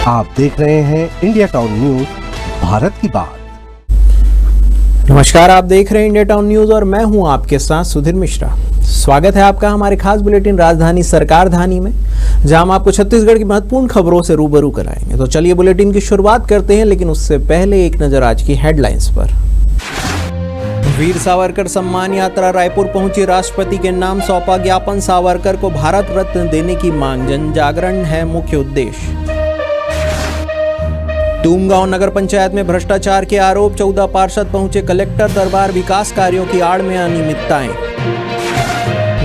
आप देख रहे हैं इंडिया टाउन न्यूज, भारत की बात। नमस्कार, आप देख रहे हैं इंडिया टाउन न्यूज और मैं हूं आपके साथ सुधीर मिश्रा। स्वागत है आपका हमारे खास बुलेटिन राजधानी सरकारधानी में, जहां हम आपको छत्तीसगढ़ की महत्वपूर्ण खबरों से रूबरू कराएंगे। तो चलिए बुलेटिन की शुरुआत करते हैं, लेकिन उससे पहले एक नजर आज की हेडलाइंस पर। वीर सावरकर सम्मान यात्रा रायपुर पहुंची, राष्ट्रपति के नाम सौंपा ज्ञापन, सावरकर को भारत रत्न देने की मांग, जन जागरण है मुख्य उद्देश्य। तुमगांव नगर पंचायत में भ्रष्टाचार के आरोप, 14 पार्षद पहुंचे कलेक्टर दरबार, विकास कार्यों की आड़ में अनियमितताएं।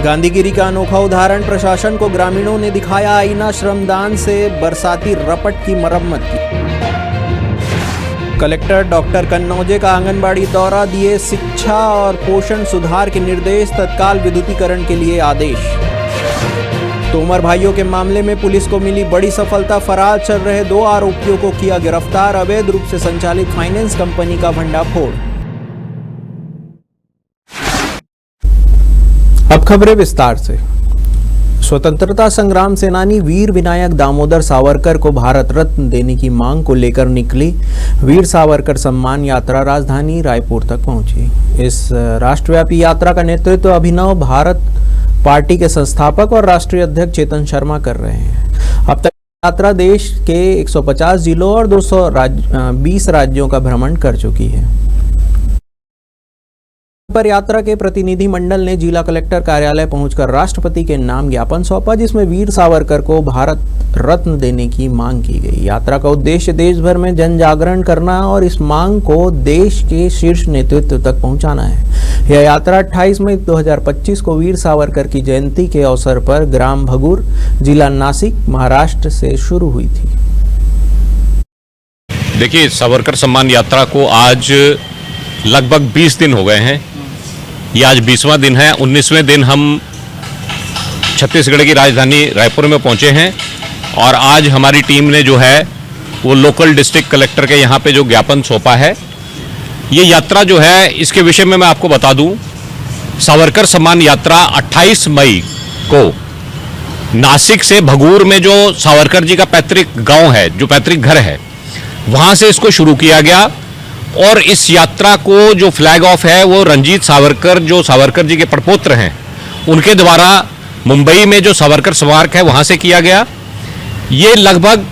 गांधीगिरी का अनोखा उदाहरण, प्रशासन को ग्रामीणों ने दिखाया आईना, श्रमदान से बरसाती रपट की मरम्मत की। कलेक्टर डॉक्टर कन्नौजे का आंगनबाड़ी दौरा, दिए शिक्षा और पोषण सुधार के निर्देश, तत्काल विद्युतीकरण के लिए आदेश। तोमर भाइयों के मामले में पुलिस को मिली बड़ी सफलता, फरार चल रहे 2 आरोपियों को किया गिरफ्तार, अवैध रूप से संचालित फाइनेंस कंपनी का भंडाफोड़। अब खबरें विस्तार से। स्वतंत्रता संग्राम सेनानी वीर विनायक दामोदर सावरकर को भारत रत्न देने की मांग को लेकर निकली वीर सावरकर सम्मान यात्रा राजधानी रायपुर तक पहुंची। इस राष्ट्रव्यापी यात्रा का नेतृत्व अभिनव भारत पार्टी के संस्थापक और राष्ट्रीय अध्यक्ष चेतन शर्मा कर रहे हैं। अब तक यात्रा देश के 150 जिलों और 220 राज्यों का भ्रमण कर चुकी है। पर यात्रा के प्रतिनिधि मंडल ने जिला कलेक्टर कार्यालय पहुंचकर राष्ट्रपति के नाम ज्ञापन सौंपा, जिसमें वीर सावरकर को भारत रत्न देने की मांग की गई। यात्रा का उद्देश्य देश भर में जन जागरण करना और इस मांग को देश के शीर्ष नेतृत्व तक पहुंचाना है। यह यात्रा 28 मई 2025 को वीर सावरकर की जयंती के अवसर पर ग्राम भगूर, जिला नासिक, महाराष्ट्र से शुरू हुई थी। देखिए, सावरकर सम्मान यात्रा को आज लगभग 20 दिन हो गए हैं। ये आज 20वां दिन है। 19वें दिन हम छत्तीसगढ़ की राजधानी रायपुर में पहुंचे हैं और आज हमारी टीम ने जो है वो लोकल डिस्ट्रिक्ट कलेक्टर के यहाँ पे जो ज्ञापन सौंपा है। ये यात्रा जो है, इसके विषय में मैं आपको बता दूं, सावरकर सम्मान यात्रा 28 मई को नासिक से भगूर में जो सावरकर जी का पैतृक गांव है, जो पैतृक घर है, वहाँ से इसको शुरू किया गया। और इस यात्रा को जो फ्लैग ऑफ है वो रंजीत सावरकर, जो सावरकर जी के प्रपोत्र हैं, उनके द्वारा मुंबई में जो सावरकर स्मारक है वहाँ से किया गया। ये लगभग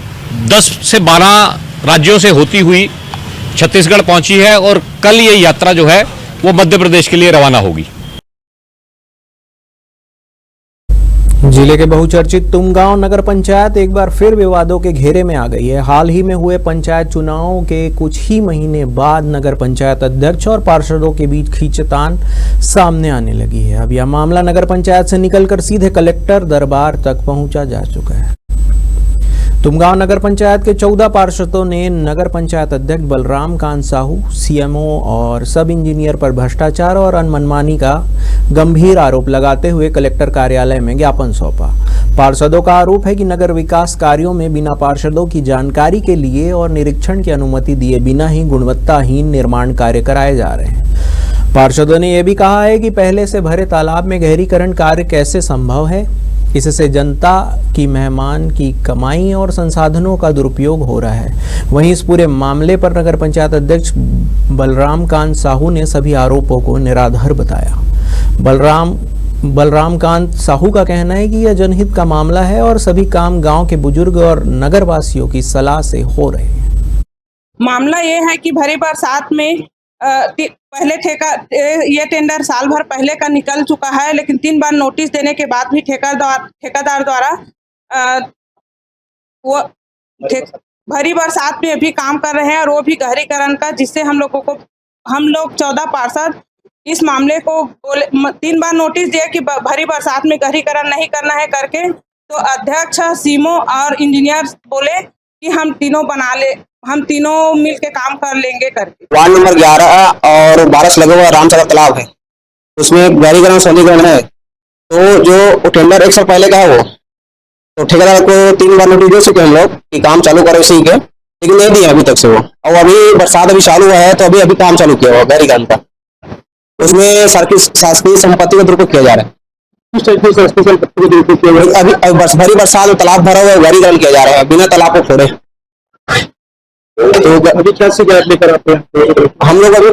10 से 12 राज्यों से होती हुई छत्तीसगढ़ पहुंची है और कल ये यात्रा जो है वो मध्य प्रदेश के लिए रवाना होगी। जिले के बहुचर्चित तुमगांव नगर पंचायत एक बार फिर विवादों के घेरे में आ गई है। हाल ही में हुए पंचायत चुनावों के कुछ ही महीने बाद नगर पंचायत अध्यक्ष और पार्षदों के बीच खींचतान सामने आने लगी है। अब यह मामला नगर पंचायत से निकलकर सीधे कलेक्टर दरबार तक पहुंचा जा चुका है। तुमगांव नगर पंचायत के 14 पार्षदों ने नगर पंचायत अध्यक्ष बलराम कांत साहू, सीएमओ और सब इंजीनियर पर भ्रष्टाचार और मनमानी का गंभीर आरोप लगाते हुए कलेक्टर कार्यालय में ज्ञापन सौंपा। पार्षदों का आरोप है कि नगर विकास कार्यों में बिना पार्षदों की जानकारी के लिए और निरीक्षण की अनुमति दिए बिना ही गुणवत्ताहीन निर्माण कार्य कराए जा रहे हैं। पार्षदों ने यह भी कहा है कि पहले से भरे तालाब में गहरीकरण कार्य कैसे संभव है। इससे जनता की मेहमान की कमाई और संसाधनों का दुरुपयोग हो रहा है। वहीं इस पूरे मामले पर नगर पंचायत अध्यक्ष बलराम कांत साहू ने सभी आरोपों को निराधार बताया। बलराम कांत साहू का कहना है कि यह जनहित का मामला है और सभी काम गांव के बुजुर्ग और नगरवासियों की सलाह से हो रहे हैं। मामला ये है कि भरी बरसात में पहले ये टेंडर साल भर पहले का निकल चुका है, लेकिन 3 बार नोटिस देने के बाद भी ठेकेदार द्वारा वो भरी बरसात में भी काम कर रहे हैं और वो भी गहरीकरण का, जिससे हम लोग 14 पार्षद इस मामले को 3 बार नोटिस दिए कि भरी बरसात में गहरीकरण नहीं करना है करके, तो अध्यक्ष, सीएमओ और इंजीनियर बोले कि हम तीनों मिल के काम कर लेंगे करके। वार्ड नंबर 11 और 12 से लगा हुआ रामचंद्र तालाब है, उसमें गहरीकरण सौंदर्यीकरण है। तो जो टेंडर 1 साल पहले का है वो, तो ठेकेदार को 3 बार नोटिस दे चुके हम लोग कि काम चालू करो इसी के, लेकिन नहीं दिया अभी तक से वो। और अभी बरसात अभी चालू हुआ है तो अभी काम चालू किया हुआ गहरीकरण का। उसमें शासकीय संपत्ति का दुरुपयोग किया जा रहा है। अभी भरी बरसात में तालाब भरा हुआ है, गहरीकरण किया जा रहा है बिना तालाब को फोड़े। तो अभी कैसे गैप लेकर आते हैं? हम लोग अभी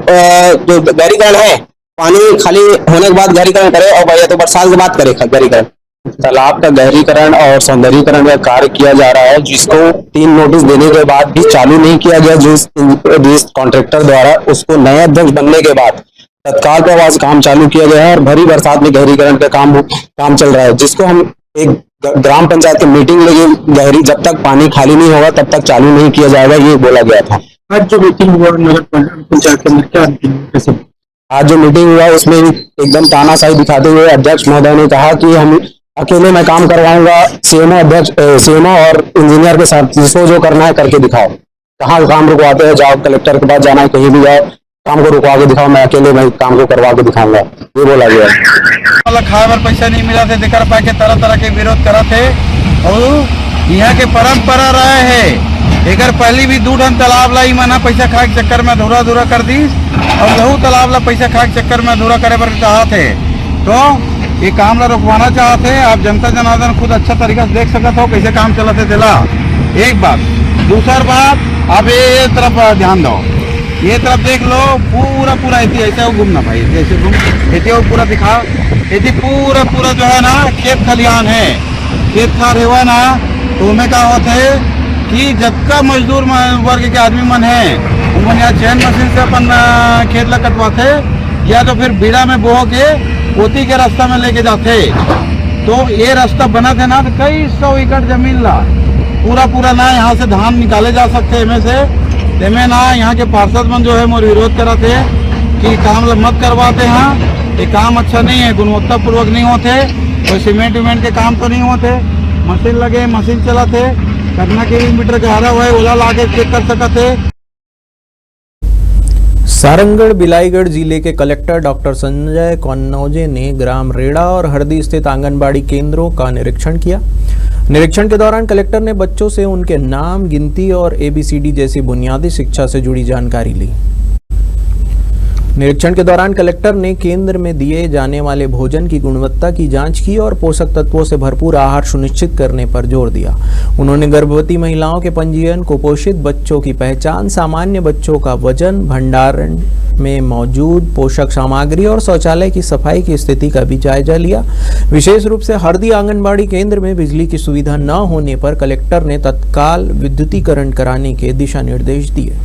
जो गहरीकरण है, पानी खाली होने के बाद गहरीकरण करे, और या तो बरसात के बाद करे गहरीकरण। तालाब का गहरीकरण और सौंदर्यीकरण का कार्य किया जा रहा है, जिसको 3 नोटिस देने के बाद भी चालू नहीं किया गया। जिस कॉन्ट्रैक्टर द्वारा उसको नया अध्यक्ष बनने के बाद तत्काल प्रभाव से काम चालू किया गया है और भरी बरसात में गहरीकरण का काम चल रहा है, जिसको हम एक ग्राम पंचायत की मीटिंग लगी गहरी, जब तक पानी खाली नहीं होगा तब तक चालू नहीं किया जाएगा, ये बोला गया था। आज जो मीटिंग हुआ नगर पंचायत के अंदर, क्या मीटिंग? आज जो मीटिंग हुआ उसमें एकदम तानाशाही दिखाते हुए अध्यक्ष महोदय ने कहा कि हम अकेले मैं काम करवाऊंगा, सीएमओ और इंजीनियर के साथ जिसको जो करना है करके दिखाओ। कहाँ काम रुकवाते हैं, जाओ कलेक्टर के पास जाना है, कहीं भी जाओ, काम को रुकवा के दिखाओ, मैं अकेले मैं काम को करवा के दिखाऊंगा, ये बोला गया। खाए बर पैसा नहीं मिला थे, दिकर पा के तरह तरह के विरोध करा थे और यहाँ के परंपरा रहे है। एक पहली भी 2 टन तालाब लाई मना पैसा खाए के चक्कर में अधूरा कर दी, और लहू तालाब ला पैसा खाए के चक्कर में अधूरा करे पर चाहते, तो ये काम ला रुकवाना चाहते। आप जनता जनार्दन खुद अच्छा तरीका से देख सकते हो कैसे काम चलाते दिला। एक बात, दूसरा बात, आप ये तरफ ध्यान दो, ये तरफ देख लो, पूरा ऐसे हो घूमना भाई, जैसे घूम ऐसे वो पूरा दिखा, ऐसे पूरा जो है ना खेत खलिहान है, खेत खार हुआ ना, तो उनमें क्या होता है कि जबका मजदूर वर्ग के आदमी मन है उन यहाँ चैन मशीन से अपन खेत ला कटवाते, या तो फिर बीड़ा में बोह के पोती के रास्ता में लेके जाते। तो ये रास्ता बना थे ना, तो कई 100 एकड़ जमीन ला पूरा ना यहाँ से धान निकाले जा सकते इनमें से। तेमें ना यहाँ के पार्षद मन जो है मोर विरोध कराते कि काम मत करवाते हैं, ये काम अच्छा नहीं है, गुणवत्ता पूर्वक नहीं होते, कोई सीमेंट विमेंट के काम तो नहीं होते, मशीन लगे मशीन चलाते, करना के मीटर गहरा हुआ है ओला ला के चेक कर सकते। सारंगढ़ बिलाईगढ़ जिले के कलेक्टर डॉक्टर संजय कन्नौजे ने ग्राम रेड़ा और हरदी स्थित आंगनबाड़ी केंद्रों का निरीक्षण किया। निरीक्षण के दौरान कलेक्टर ने बच्चों से उनके नाम, गिनती और ABCD जैसी बुनियादी शिक्षा से जुड़ी जानकारी ली। निरीक्षण के दौरान कलेक्टर ने केंद्र में दिए जाने वाले भोजन की गुणवत्ता की जांच की और पोषक तत्वों से भरपूर आहार सुनिश्चित करने पर जोर दिया। उन्होंने गर्भवती महिलाओं के पंजीयन, कुपोषित बच्चों की पहचान, सामान्य बच्चों का वजन, भंडारण में मौजूद पोषक सामग्री और शौचालय की सफाई की स्थिति का भी जायजा लिया। विशेष रूप से हरदी आंगनबाड़ी केंद्र में बिजली की सुविधा न होने पर कलेक्टर ने तत्काल विद्युतीकरण कराने के दिशा निर्देश दिए।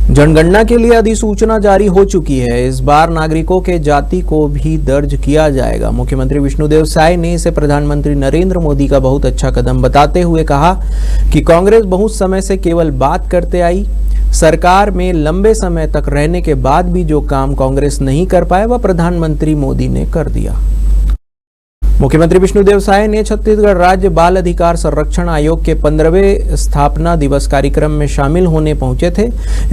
जनगणना के लिए अधिसूचना जारी हो चुकी है। इस बार नागरिकों के जाति को भी दर्ज किया जाएगा। मुख्यमंत्री विष्णुदेव साय ने इसे प्रधानमंत्री नरेंद्र मोदी का बहुत अच्छा कदम बताते हुए कहा कि कांग्रेस बहुत समय से केवल बात करते आई। सरकार में लंबे समय तक रहने के बाद भी जो काम कांग्रेस नहीं कर पाए वह प्रधानमंत्री मोदी ने कर दिया। मुख्यमंत्री विष्णुदेव साय ने छत्तीसगढ़ राज्य बाल अधिकार संरक्षण आयोग के 15वें स्थापना दिवस कार्यक्रम में शामिल होने पहुंचे थे।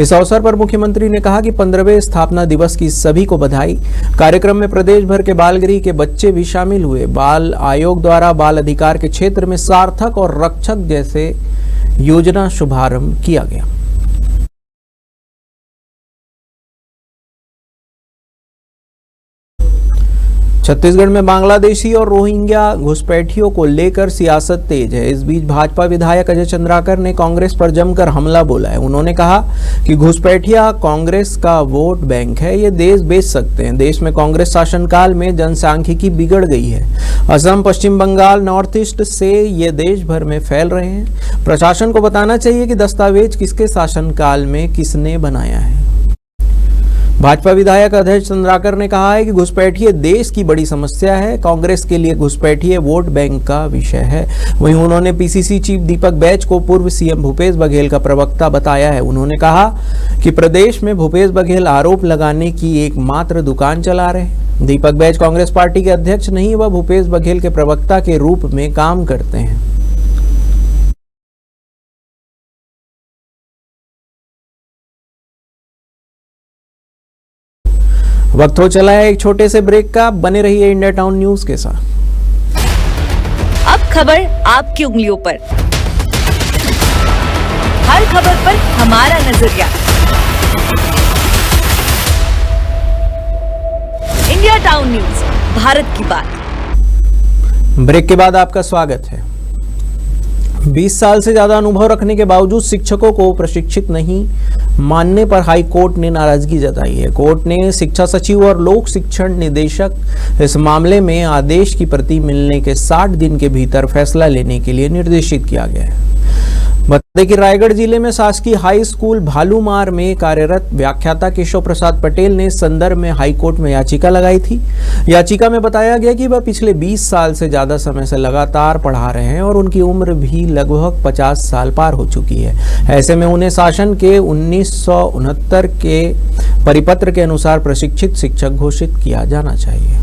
इस अवसर पर मुख्यमंत्री ने कहा कि 15वें स्थापना दिवस की सभी को बधाई। कार्यक्रम में प्रदेश भर के बाल गृह के बच्चे भी शामिल हुए। बाल आयोग द्वारा बाल अधिकार के क्षेत्र में सार्थक और रक्षक जैसे योजना शुभारंभ किया गया। छत्तीसगढ़ में बांग्लादेशी और रोहिंग्या घुसपैठियों को लेकर सियासत तेज है। इस बीच भाजपा विधायक अजय चंद्राकर ने कांग्रेस पर जमकर हमला बोला है। उन्होंने कहा कि घुसपैठिया कांग्रेस का वोट बैंक है, ये देश बेच सकते हैं। देश में कांग्रेस शासनकाल में जनसांख्यिकी बिगड़ गई है। असम, पश्चिम बंगाल, नॉर्थ ईस्ट से ये देश भर में फैल रहे हैं। प्रशासन को बताना चाहिए कि दस्तावेज किसके शासनकाल में किसने बनाया है। भाजपा विधायक अजय चंद्राकर ने कहा है कि घुसपैठिए देश की बड़ी समस्या है। कांग्रेस के लिए घुसपैठिए वोट बैंक का विषय है। वहीं उन्होंने पीसीसी चीफ दीपक बैज को पूर्व सीएम भूपेश बघेल का प्रवक्ता बताया है। उन्होंने कहा कि प्रदेश में भूपेश बघेल आरोप लगाने की एकमात्र दुकान चला रहे। दीपक बैज कांग्रेस पार्टी के अध्यक्ष नहीं, वह भूपेश बघेल के प्रवक्ता के रूप में काम करते हैं। वक्त हो चला है एक छोटे से ब्रेक का। बने रहिए इंडिया टाउन न्यूज के साथ। अब खबर आपकी उंगलियों पर, हर खबर पर हमारा नजरिया। इंडिया टाउन न्यूज, भारत की बात। ब्रेक के बाद आपका स्वागत है। 20 साल से ज्यादा अनुभव रखने के बावजूद शिक्षकों को प्रशिक्षित नहीं मानने पर हाई कोर्ट ने नाराजगी जताई है। कोर्ट ने शिक्षा सचिव और लोक शिक्षण निदेशक इस मामले में आदेश की प्रति मिलने के 60 दिन के भीतर फैसला लेने के लिए निर्देशित किया गया है। बता दें कि रायगढ़ जिले में शासकीय हाई स्कूल भालूमार में कार्यरत व्याख्याता केशव प्रसाद पटेल ने इस संदर्भ में हाई कोर्ट में याचिका लगाई थी। याचिका में बताया गया कि वह पिछले 20 साल से ज्यादा समय से लगातार पढ़ा रहे हैं और उनकी उम्र भी लगभग 50 साल पार हो चुकी है। ऐसे में उन्हें शासन के 1969 के परिपत्र के अनुसार प्रशिक्षित शिक्षक घोषित किया जाना चाहिए।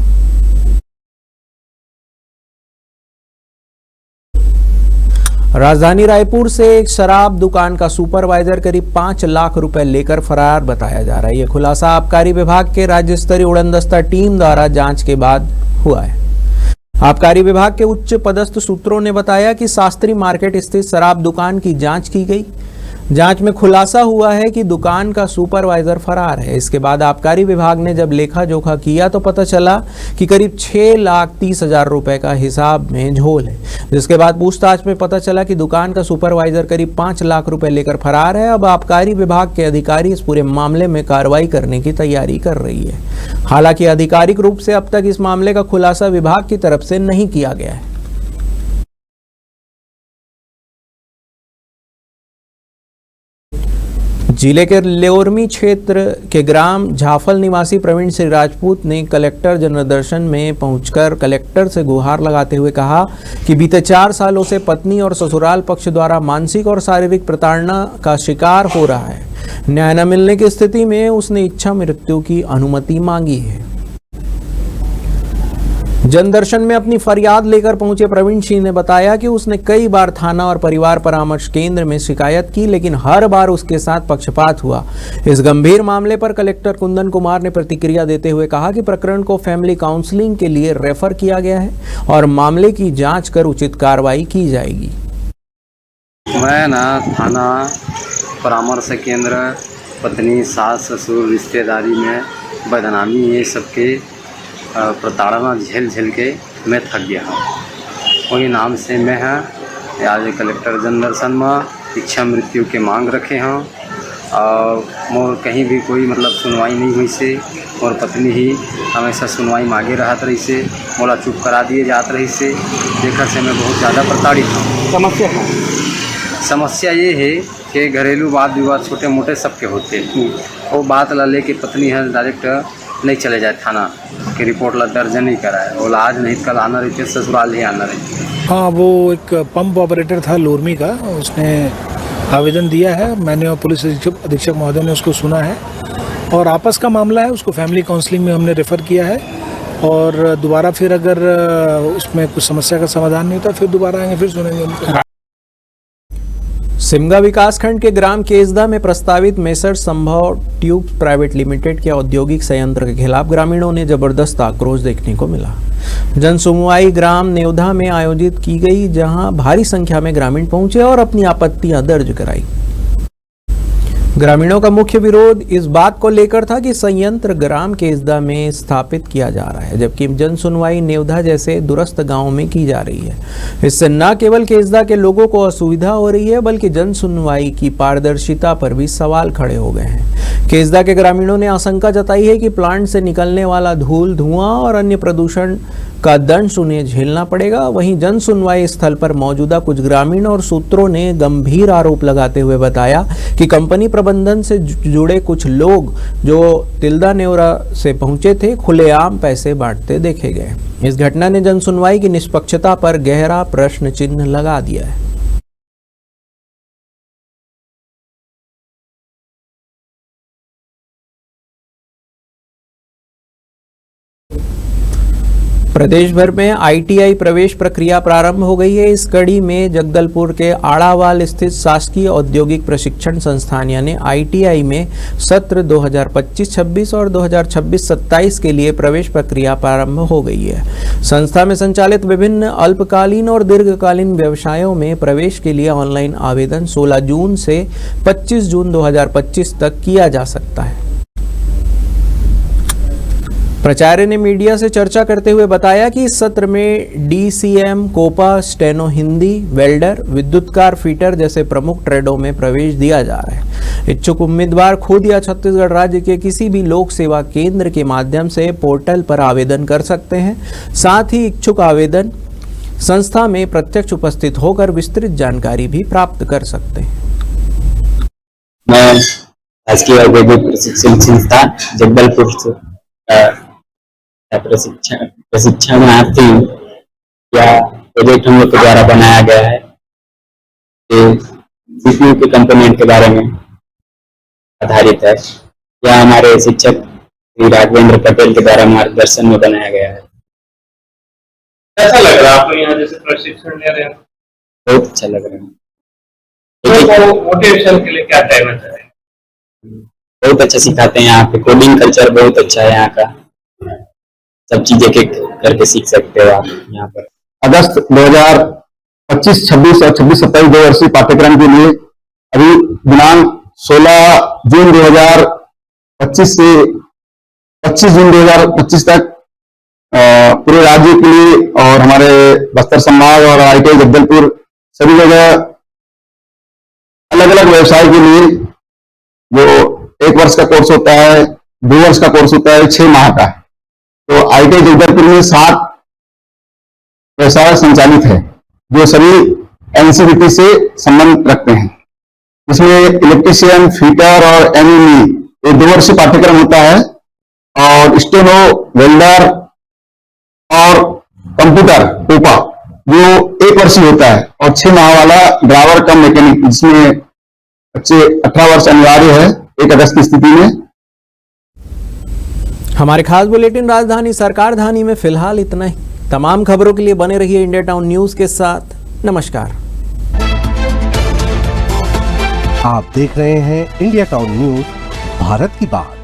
राजधानी रायपुर से एक शराब दुकान का सुपरवाइजर करीब 5 लाख रुपए लेकर फरार बताया जा रहा है। यह खुलासा आबकारी विभाग के राज्य स्तरीय उड़नदस्ता टीम द्वारा जांच के बाद हुआ है। आबकारी विभाग के उच्च पदस्थ सूत्रों ने बताया कि शास्त्री मार्केट स्थित शराब दुकान की जांच की गई। जांच में खुलासा हुआ है कि दुकान का सुपरवाइजर फरार है। इसके बाद आबकारी विभाग ने जब लेखा जोखा किया तो पता चला कि करीब 6,30,000 रुपए का हिसाब में झोल है, जिसके बाद पूछताछ में पता चला कि दुकान का सुपरवाइजर करीब 5 लाख रुपए लेकर फरार है। अब आबकारी विभाग के अधिकारी इस पूरे मामले में कार्रवाई करने की तैयारी कर रही है। हालांकि आधिकारिक रूप से अब तक इस मामले का खुलासा विभाग की तरफ से नहीं किया गया है। जिले के लेओरमी क्षेत्र के ग्राम झाफल निवासी प्रवीण श्री राजपूत ने कलेक्टर जनदर्शन में पहुंचकर कलेक्टर से गुहार लगाते हुए कहा कि बीते 4 सालों से पत्नी और ससुराल पक्ष द्वारा मानसिक और शारीरिक प्रताड़ना का शिकार हो रहा है। न्याय न मिलने की स्थिति में उसने इच्छा मृत्यु की अनुमति मांगी है। जनदर्शन में अपनी फरियाद लेकर पहुंचे प्रवीण सिंह ने बताया कि उसने कई बार थाना और परिवार परामर्श केंद्र में शिकायत की, लेकिन हर बार उसके साथ पक्षपात हुआ। इस गंभीर मामले पर कलेक्टर कुंदन कुमार ने प्रतिक्रिया देते हुए कहा कि प्रकरण को फैमिली काउंसलिंग के लिए रेफर किया गया है और मामले की जांच कर उचित कार्रवाई की जाएगी। मैं थाना परामर्श केंद्र पत्नी सास ससुर रिश्तेदारी में बदनामी ये सबके प्रताड़ना झेल के मैं थक गया हूँ। वही नाम से मैं आज कलेक्टर जनदर्शन में इच्छा मृत्यु के मांग रखे हैं और मोर कहीं भी कोई सुनवाई नहीं हुई से और पत्नी ही हमेशा सुनवाई मांगे रहत रही से मोला चुप करा दिए जात रही से देखकर से मैं बहुत ज़्यादा प्रताड़ित हूँ। समस्या ये है कि घरेलू वाद विवाद छोटे मोटे सबके होते हैं। वो बात ला ले कि पत्नी है डायरेक्ट नहीं चले जाए थाना की रिपोर्ट ला दर्ज नहीं कराए और आज नहीं कल आना रहती ससुराल ही आना रहती। हाँ, वो एक पंप ऑपरेटर था लोरमी का, उसने आवेदन दिया है। मैंने और पुलिस अधीक्षक महोदय ने उसको सुना है और आपस का मामला है, उसको फैमिली काउंसलिंग में हमने रेफ़र किया है और दोबारा फिर अगर उसमें कुछ समस्या का समाधान नहीं होता फिर दोबारा आएंगे, फिर सुनेंगे उनको। सिमगा विकासखंड के ग्राम केसदा में प्रस्तावित मेसर संभव ट्यूब्स प्राइवेट लिमिटेड के औद्योगिक संयंत्र के खिलाफ ग्रामीणों ने जबरदस्त आक्रोश देखने को मिला। जनसुनवाई ग्राम नेवधा में आयोजित की गई, जहां भारी संख्या में ग्रामीण पहुंचे और अपनी आपत्तियां दर्ज कराई। ग्रामीणों का मुख्य विरोध इस बात को लेकर था कि संयंत्र ग्राम केसदा में स्थापित किया जा रहा है, जबकि जनसुनवाई नेवधा जैसे दूरस्थ गांव में की जा रही है। इससे न केवल केसदा के लोगों को असुविधा हो रही है, बल्कि जनसुनवाई की पारदर्शिता पर भी सवाल खड़े हो गए हैं। केसदा के ग्रामीणों ने आशंका जताई है कि प्लांट से निकलने वाला धूल, धुआं और अन्य प्रदूषण का दंश उन्हें झेलना पड़ेगा। वहीं जन सुनवाई स्थल पर मौजूदा कुछ ग्रामीण और सूत्रों ने गंभीर आरोप लगाते हुए बताया कि कंपनी प्रबंधन से जुड़े कुछ लोग जो तिल्दा नेवरा से पहुंचे थे, खुलेआम पैसे बांटते देखे गए। इस घटना ने जन सुनवाई की निष्पक्षता पर गहरा प्रश्न चिन्ह लगा दिया है। प्रदेश भर में आईटीआई प्रवेश प्रक्रिया प्रारंभ हो गई है। इस कड़ी में जगदलपुर के आड़ावाल स्थित शासकीय औद्योगिक प्रशिक्षण संस्थान यानी आईटीआई में सत्र 2025-26 और 2026-27 के लिए प्रवेश प्रक्रिया प्रारंभ हो गई है। संस्था में संचालित विभिन्न अल्पकालीन और दीर्घकालीन व्यवसायों में प्रवेश के लिए ऑनलाइन आवेदन 16 जून से 25 जून 2025 तक किया जा सकता है। प्राचार्य ने मीडिया से चर्चा करते हुए बताया कि इस सत्र में DCM, COPA, steno Hindi, welder, विद्युतकार, फीटर जैसे प्रमुख ट्रेडों में प्रवेश दिया जा रहा है। इच्छुक उम्मीदवार खुद या छत्तीसगढ़ राज्य के किसी भी लोक सेवा केंद्र के माध्यम से पोर्टल पर आवेदन कर सकते हैं। साथ ही इच्छुक आवेदन संस्था में प्रत्यक्ष उपस्थित होकर विस्तृत जानकारी भी प्राप्त कर सकते हैं। मैं राजकीय औद्योगिक प्रशिक्षण संस्थान जगदलपुर से प्रशिक्षणार्थी या प्रोजेक्ट हम लोग के द्वारा बनाया गया है। सीपीयू के कंपोनेंट के बारे में आधारित है। यह हमारे शिक्षक श्री राघवेंद्र पटेल के द्वारा मार्गदर्शन में बनाया गया है। कैसा लग रहा है आपको यहाँ जैसे प्रशिक्षण ले रहे हैं? बहुत अच्छा लग रहा है। मोटिवेशन के लिए क्या कहना चाह रहे हैं? बहुत अच्छा सिखाते हैं यहाँ पे। कोडिंग कल्चर बहुत अच्छा है यहाँ का। सब चीजें करके सीख सकते हो आप यहाँ पर। अगस्त 2025-26 और 26-27 2 वर्षीय पाठ्यक्रम के लिए अभी दिनांक 16 जून 2025 से 25 जून 2025 तक पूरे राज्य के लिए और हमारे बस्तर संभाग और आईटीआई जगदलपुर सभी जगह अलग अलग व्यवसाय के लिए जो 1 वर्ष का कोर्स होता है, 2 वर्ष का कोर्स होता है, 6 माह का। तो आईटीआई जगदलपुर में 7 व्यवसाय संचालित है जो सभी एनसीबीटी से संबंध रखते हैं। इसमें इलेक्ट्रीशियन, फीटर और एमईई ये 2 वर्षीय पाठ्यक्रम होता है और स्टेनो, वेल्डर और कंप्यूटर कोपा जो 1 वर्षीय होता है और 6 माह वाला ड्राइवर कम मैकेनिक जिसमें बच्चे 18 वर्ष अनिवार्य है 1 अगस्त की स्थिति में। हमारे खास बुलेटिन राजधानी सरकार धानी में फिलहाल इतना ही। तमाम खबरों के लिए बने रहिए इंडिया टाउन न्यूज के साथ। नमस्कार। आप देख रहे हैं इंडिया टाउन न्यूज, भारत की बात।